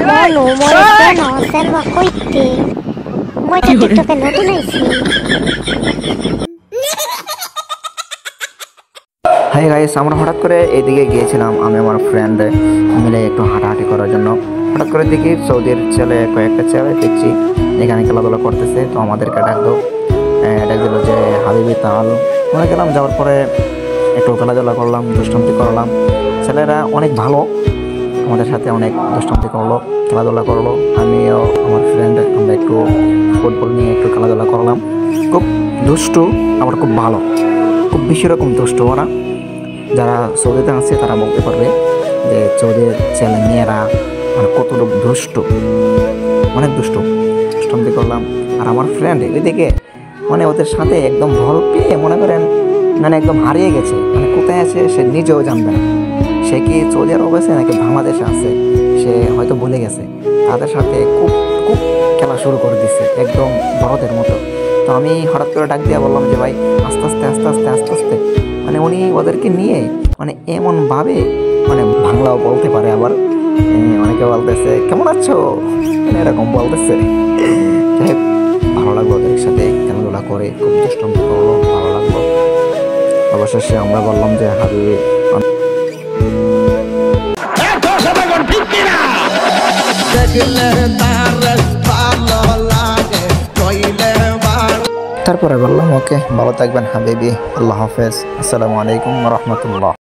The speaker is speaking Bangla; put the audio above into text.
বলো মরে কেন সেলবা কইতে মই তো টিকটকে নতুন আইছি। হাই গাইস, আমরা হঠাৎ করে এইদিকে গিয়েছিলাম আমি আমার ফ্রেন্ড মিলে একটু হাঁটাহাঁটি করার জন্য। হঠাৎ করে দেখি সৌদির ছেলে কয়েকটা ছেলে দেখছি এখানে খেলাধুলা করতেছে, তো আমাদেরকে ডাক দিল যে হাবিবি তাল। আমরা গেলাম, যাওয়ার পরে একটু খেলাধুলা করলাম, দুষ্টান্তি করলাম। ছেলেরা অনেক ভালো, আমাদের সাথে অনেক দুষ্টান্তি করলো, খেলাধুলা করলো। আমিও আমার ফ্রেন্ড আমরা একটু ফুটবল নিয়ে একটু খেলাধুলা করলাম। খুব দুষ্টু, আবার খুব ভালো, খুব বেশি রকম দুষ্টু ওরা। যারা সৌদিতে আছে তারা বলতে পারবে যে সৌদির ছেলে মেয়েরা মানে কতটুকু দুষ্টু, অনেক দুষ্টান্তি করলাম। আর আমার ফ্রেন্ড এদিকে মানে ওদের সাথে একদম ভল পেয়ে মনে করেন মানে একদম হারিয়ে গেছে, মানে কোথায় আছে সে নিজেও জানবে না। সে কি সৌদি আরব আছে নাকি বাংলাদেশে আছে সে হয়তো ভুলে গেছে। তাদের সাথে খুব খুব খেলা শুরু করে দিচ্ছে একদম বড়দের মতো। তো আমি হঠাৎ করে ডাক দিয়ে বললাম যে ভাই আস্তে আস্তে মানে উনি ওদেরকে নিয়ে মানে এমনভাবে মানে বাংলাও বলতে পারে, আবার অনেকে বলতেছে কেমন আছো, মানে এরকম বলতেছে। যাই হোক, ভালো লাগলো ওদের সাথে খেলাধুলা করে, খুব দুষ্টমি করলো, ভালো লাগলো। অবশেষে আমরা বললাম যে হাবিবি, তারপরে বললাম ওকে ভালো থাকবেন হাবিবি, আল্লাহ হাফেজ, আসসালামু আলাইকুম ওয়া রাহমাতুল্লাহ।